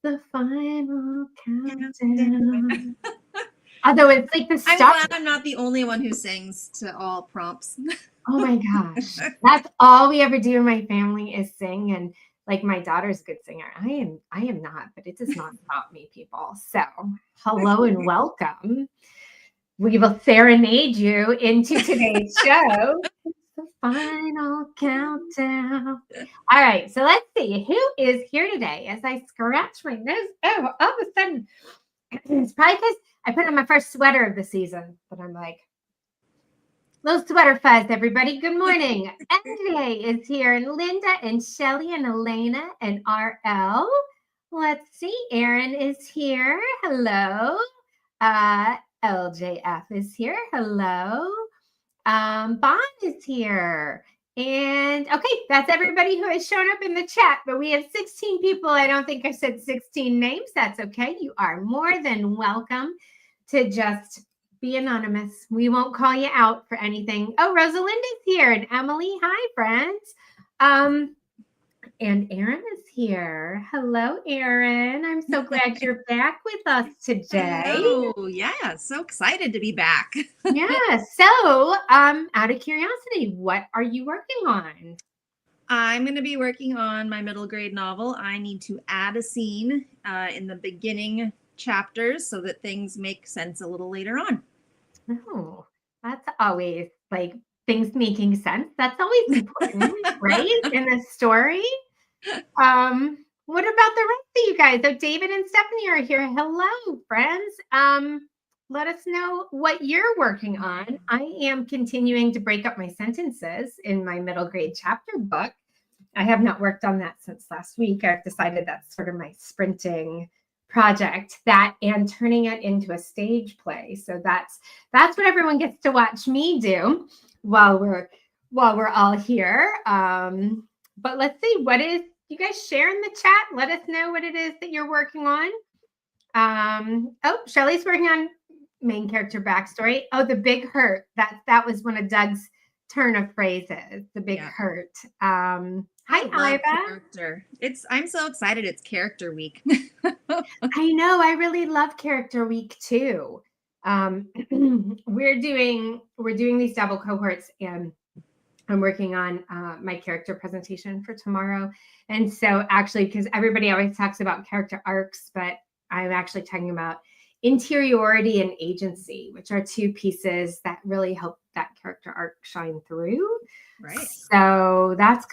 The final countdown. Although it's like the I'm start. glad I'm not the only one who sings to all prompts. Oh my gosh. That's all we ever do in my family is sing. And like my daughter's a good singer. I am not, but it does not stop me, people. So hello and welcome. We will serenade you into today's show. It's the final countdown. All right, so let's see who is here today. As I scratch my nose, oh, all of a sudden, it's probably because I put on my first sweater of the season. But I'm like, little sweater fuzz, everybody. Good morning. MJ is here, and Linda and Shelly and Elena and RL. Let's see. Erin is here. Hello. LJF is here. Hello. Bond is here. And okay, that's everybody who has shown up in the chat, but we have 16 people. I don't think I said 16 names. That's okay. You are more than welcome to just be anonymous. We won't call you out for anything. Oh, Rosalinda's here and Emily. Hi, friends. And Erin is here. Hello, Erin. I'm so glad you're back with us today. Oh, yeah. So excited to be back. Yeah. So, out of curiosity, what are you working on? I'm going to be working on my middle grade novel. I need to add a scene in the beginning chapters so that things make sense a little later on. Oh, that's always like things making sense. That's always important, right? In a story. What about the rest of you guys? So David and Stephanie are here. Hello, friends. Let us know what you're working on. I am continuing to break up my sentences in my middle grade chapter book. I have not worked on that since last week. I've decided that's sort of my sprinting project, that and turning it into a stage play. So that's what everyone gets to watch me do while we're all here. But let's see, what is, you guys share in the chat. Let us know what it is that you're working on. Oh, Shelly's working on main character backstory. Oh, the big hurt. That was one of Doug's turn of phrases. The big hurt. Hi, Iva. Character. I'm so excited. It's character week. I know. I really love character week too. We're doing these double cohorts, and I'm working on my character presentation for tomorrow. And so actually, because everybody always talks about character arcs, but I'm actually talking about interiority and agency, which are two pieces that really help that character arc shine through. Right. So that's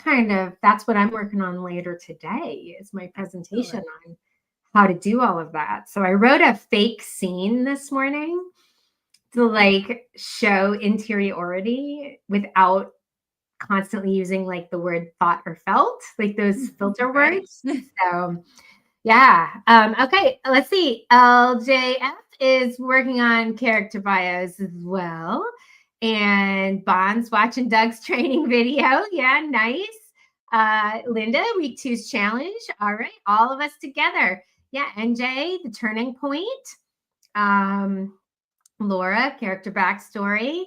what I'm working on later today is my presentation on how to do all of that. So I wrote a fake scene this morning to like show interiority without constantly using like the word thought or felt, like those filter words. So yeah. Okay, let's see. LJF is working on character bios as well. And Bond's watching Doug's training video. Yeah, nice. Linda, week 2's challenge. All right, all of us together. Yeah, NJ, the turning point. Laura, character backstory.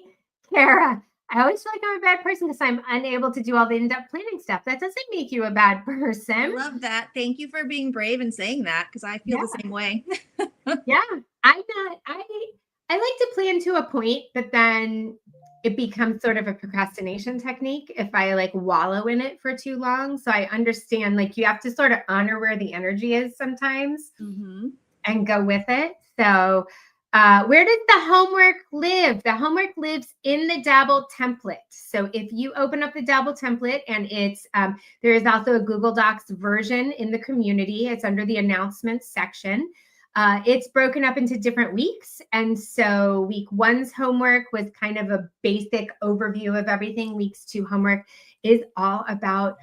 Kara, I always feel like I'm a bad person because I'm unable to do all the in-depth planning stuff. That doesn't make you a bad person. I love that. Thank you for being brave and saying that because I feel the same way. Yeah, I like to plan to a point, but then it becomes sort of a procrastination technique if I like wallow in it for too long. So I understand like you have to sort of honor where the energy is sometimes and go with it. So where does the homework live? The homework lives in the Dabble template. So if you open up the Dabble template, and it's there is also a Google Docs version in the community. It's under the announcements section. It's broken up into different weeks. And so week 1's homework was kind of a basic overview of everything. Week 2 homework is all about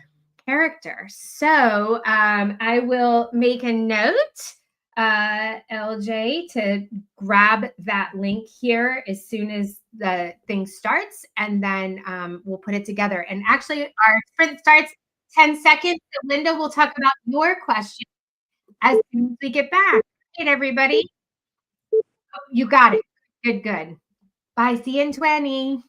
character. So I will make a note, LJ, to grab that link here as soon as the thing starts, and then we'll put it together. And actually, our sprint starts 10 seconds. So Linda will talk about your question as soon as we get back. Right, everybody. Oh, you got it. Good. Bye. See you in 20.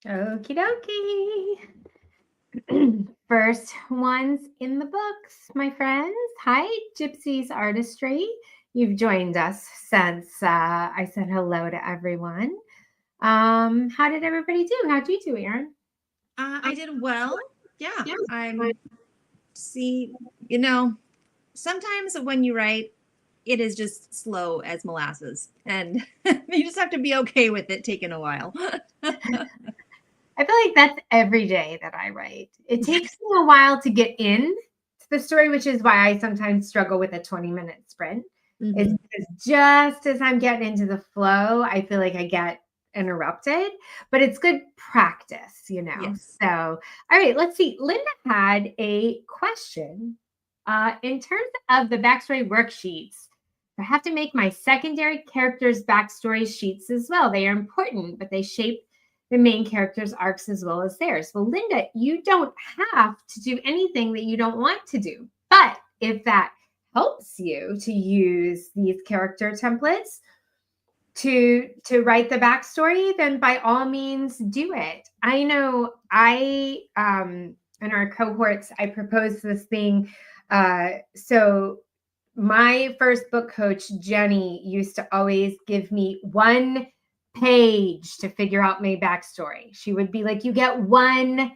Okie dokie. First ones in the books, my friends. Hi, Gypsy's Artistry. You've joined us since I said hello to everyone. How did everybody do? How'd you do, Erin? I did well. Yeah, Yeah. I'm see, sometimes when you write, it is just slow as molasses, and you just have to be okay with it taking a while. I feel like that's every day that I write. It takes me a while to get in to the story, which is why I sometimes struggle with a 20-minute sprint. It's Mhm. because just as I'm getting into the flow, I feel like I get interrupted, but it's good practice, you know. Yes. So, all right, let's see. Linda had a question. In terms of the backstory worksheets, I have to make my secondary characters' backstory sheets as well. They are important, but they shape the main characters' arcs as well as theirs. Well, Linda, you don't have to do anything that you don't want to do. But if that helps you to use these character templates to write the backstory, then by all means do it. I know I in our cohorts I proposed this thing. So my first book coach Jenny used to always give me 1 page to figure out my backstory. She would be like, you get 1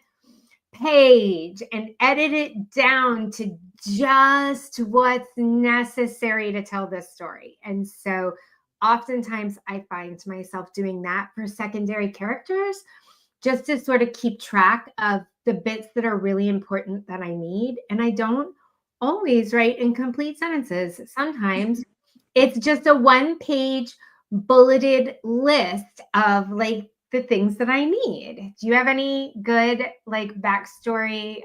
page and edit it down to just what's necessary to tell this story. And so oftentimes I find myself doing that for secondary characters just to sort of keep track of the bits that are really important that I need. And I don't always write in complete sentences. Sometimes it's just a 1 page bulleted list of like the things that I need. Do you have any good like backstory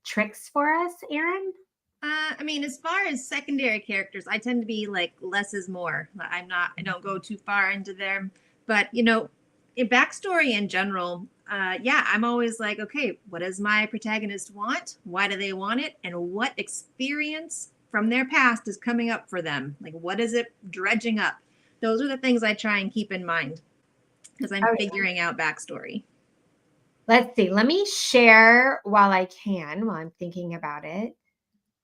tricks for us, Erin? I mean, as far as secondary characters, I tend to be like less is more. I don't go too far into them. But, in backstory in general, yeah, I'm always like, okay, what does my protagonist want? Why do they want it? And what experience from their past is coming up for them? Like, what is it dredging up? Those are the things I try and keep in mind because I'm Oh, figuring out backstory. let's see. Let me share while I can, while I'm thinking about it.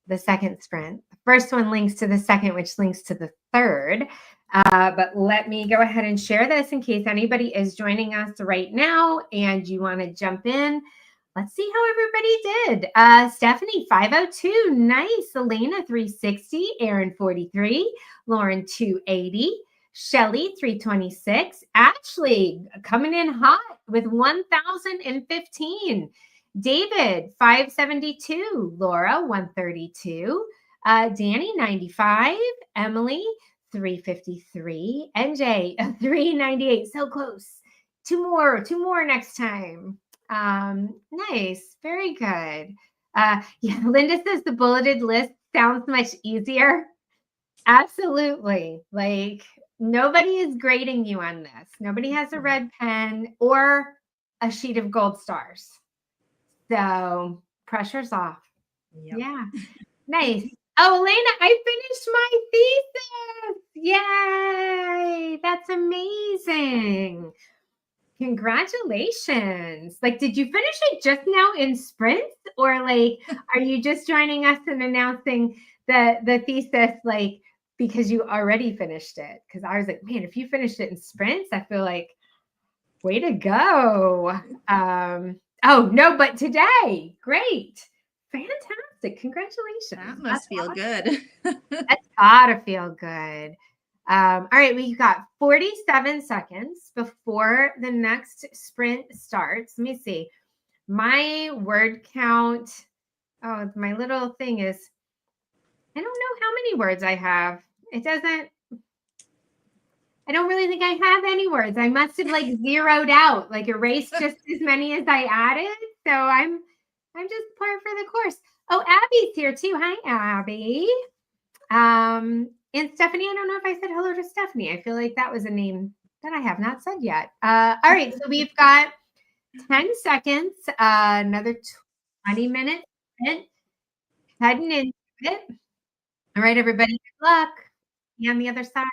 The second sprint. The first one links to the second, which links to the third. But let me go ahead and share this in case anybody is joining us right now and you want to jump in. Let's see how everybody did. Stephanie, 502. Nice. Elena, 360. Aaron, 43. Lauren, 280. Shelly, 326. Ashley, coming in hot with 1,015. David, 572. Laura, 132. Danny, 95. Emily, 353. NJ, 398. So close. Two more next time. Nice. Very good. Yeah, Linda says the bulleted list sounds much easier. Absolutely. Like nobody is grading you on this. Nobody has a red pen or a sheet of gold stars. So pressure's off. Yep. Yeah. Nice. Oh, Elena, I finished my thesis. Yay. That's amazing. Congratulations. Like, did you finish it just now in sprints? Or like, are you just joining us and announcing the thesis like because you already finished it? Because I was like, man, if you finished it in sprints, I feel like way to go. Oh no, but today, great. Fantastic. That Congratulations. must feel good. That's gotta feel good. All right, we got 47 seconds before the next sprint starts. Let me see. My word count. Oh, my little thing is, I don't know how many words I have. It doesn't, I don't really think I have any words. I must have like zeroed out, like erased just as many as I added. So I'm just par for the course. Oh, Abby's here too. Hi, Abby. And Stephanie, I don't know if I said hello to Stephanie. I feel like that was a name that I have not said yet. All right, so we've got 10 seconds, another 20 minutes heading into it. All right, everybody, good luck. See you on the other side.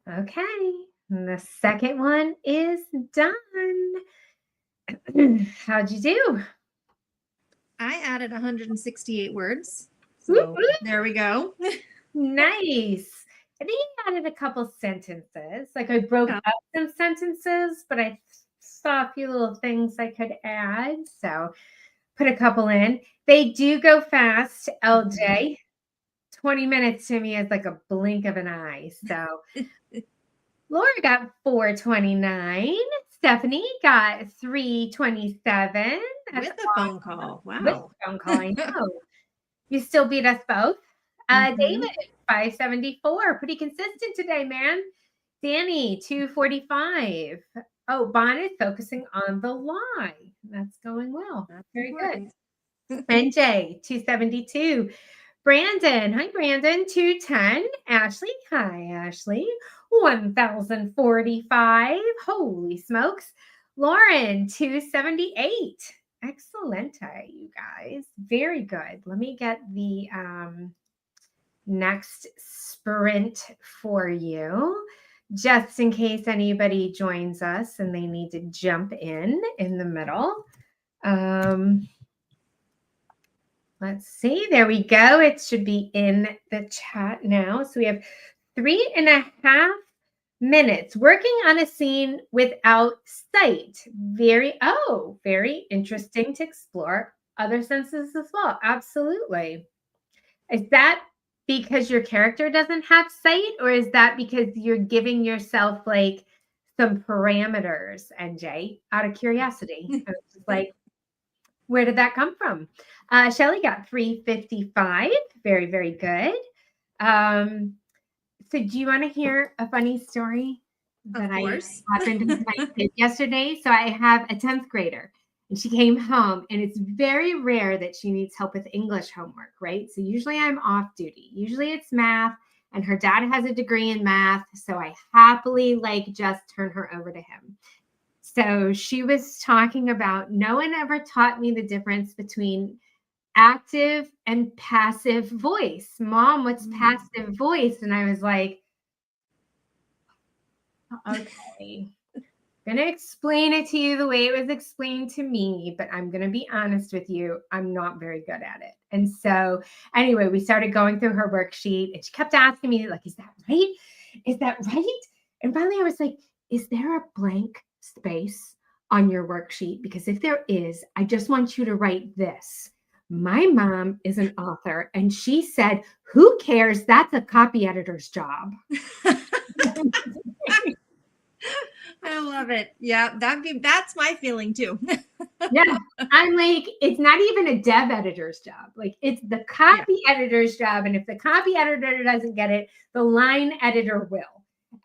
Okay. And the second one is done. How'd you do? I added 168 words. Whoop, So whoop. there we go. Nice. I think I added a couple sentences. Like I broke Yeah. up some sentences, but I saw a few little things I could add. So put a couple in. They do go fast, Mhm. LJ. 20 minutes to me is like a blink of an eye. So Laura got 429. Stephanie got 327. That's With a phone call. with Wow. a phone call. I know. You still beat us both. Hmm. David, 574. Pretty consistent today, man. Danny, 245. Oh, Bon is focusing on the lie. That's going well. That's Very good. important. NJ, 272. Brandon, hi, Brandon, 210. Ashley, hi, Ashley, 1045. Holy smokes. Lauren, 278. Excellent, you guys. Very good. Let me get the next sprint for you, just in case anybody joins us and they need to jump in the middle. Let's see. There we go. It should be in the chat now. So we have 3.5 minutes working on a scene without sight. Very interesting to explore other senses as well. Absolutely. Is that because your character doesn't have sight, or is that because you're giving yourself like some parameters, NJ, out of curiosity? I was just like, where did that come from? Shelly got 355. Very good. Um, so do you want to hear a funny story Of that I course. happened with my kid yesterday? So I have a 10th grader and she came home, and it's very rare that she needs help with English homework, right? So usually I'm off duty. Usually it's math, and her dad has a degree in math. So I happily like just turn her over to him. So she was talking about no one ever taught me the difference between active and passive voice. Mom, what's passive voice? And I was like, okay, I'm going to explain it to you the way it was explained to me, but I'm going to be honest with you, I'm not very good at it. And so, anyway, we started going through her worksheet, and she kept asking me, like, is that right? Is that right? And finally, I was like, is there a blank space on your worksheet? Because if there is, I just want you to write this. My mom is an author, and she said, who cares? That's a copy editor's job. I love it. Yeah, that's my feeling too. Yeah. I'm like, it's not even a dev editor's job. Like, it's the copy editor's job. And if the copy editor doesn't get it, the line editor will.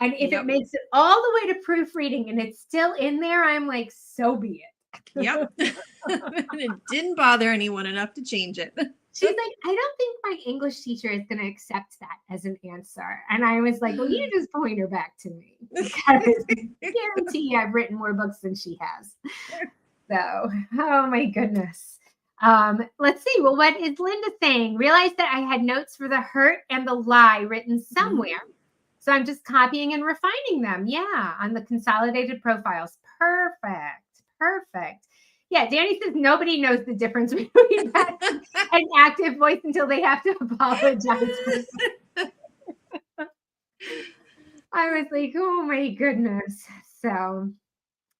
And if it Yep. makes it all the way to proofreading and it's still in there, I'm like, so be it. Yep. It didn't bother anyone enough to change it. She's like, I don't think my English teacher is going to accept that as an answer. And I was like, well, you just point her back to me, because I guarantee I've written more books than she has. So, oh my goodness. Let's see. Well, what is Linda saying? Realized that I had notes for the hurt and the lie written somewhere. So I'm just copying and refining them. Yeah, on the consolidated profiles. Perfect. Yeah, Danny says nobody knows the difference between that and active voice until they have to apologize. I was like, oh my goodness. So,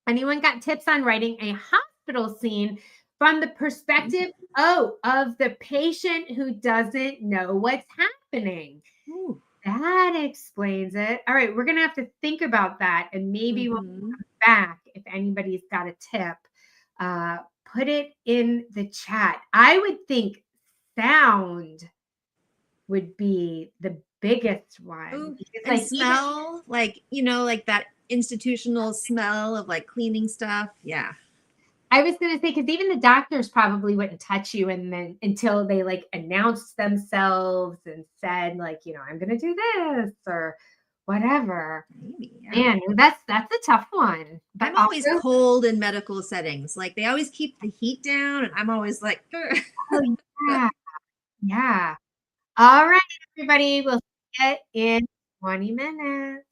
anyone got tips on writing a hospital scene from the perspective, of the patient who doesn't know what's happening? Ooh. That explains it. All right, we're going to have to think about that, and maybe we'll come back if anybody's got a tip. Put it in the chat. I would think sound would be the biggest one. Ooh, Because, and like, smell, like, like that institutional smell of like cleaning stuff. Yeah. I was going to say, because even the doctors probably wouldn't touch you and then until they like announced themselves and said, like, I'm going to do this or whatever. Maybe, yeah. Man, that's a tough one. But I'm always cold in medical settings. Like they always keep the heat down, and I'm always like, oh, yeah. All right, everybody. We'll see you in 20 minutes.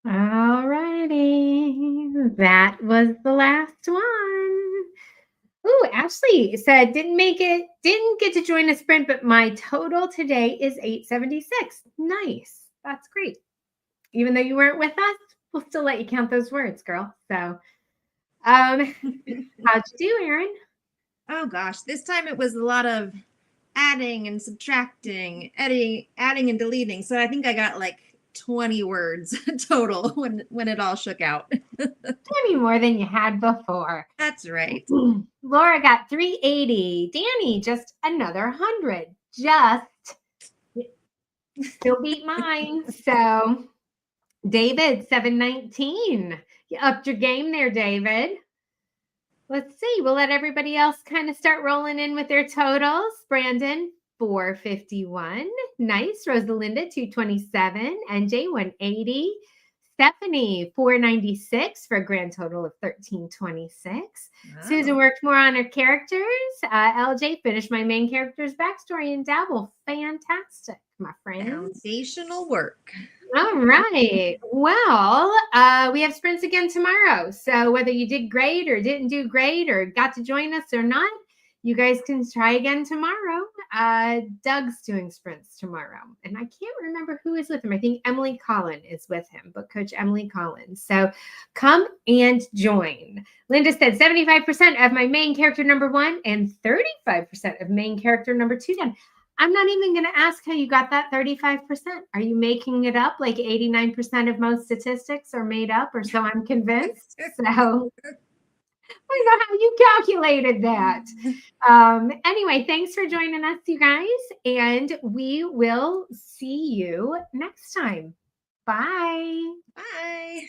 All righty. That was the last one. Ooh, Ashley said, didn't get to join a sprint, but my total today is 876. Nice. That's great. Even though you weren't with us, we'll still let you count those words, girl. So, how'd you do, Erin? Oh gosh, this time it was a lot of adding and subtracting, adding and deleting. So I think I got like 20 words total when it all shook out. Maybe more than you had before. That's right. Laura got 380. Danny, just another 100. Just still beat mine. So, David, 719. You upped your game there, David. Let's see. We'll let everybody else kind of start rolling in with their totals. Brandon, 451. Nice. Rosalinda, 227. NJ, 180. Stephanie, 496 for a grand total of 1326. Wow. Susan worked more on her characters. LJ finished my main character's backstory in Dabble. Fantastic, my friend. Foundational work. All right. Well, we have sprints again tomorrow. So whether you did great or didn't do great or got to join us or not, you guys can try again tomorrow. Doug's doing sprints tomorrow. And I can't remember who is with him. I think Emily Collin is with him, book coach Emily Collin. So come and join. Linda said 75% of my main character number 1 and 35% of main character number 2 done. I'm not even going to ask how you got that 35%. Are you making it up? Like 89% of most statistics are made up, or so I'm convinced. So I don't know how you calculated that. Anyway, thanks for joining us, you guys. And we will see you next time. Bye. Bye.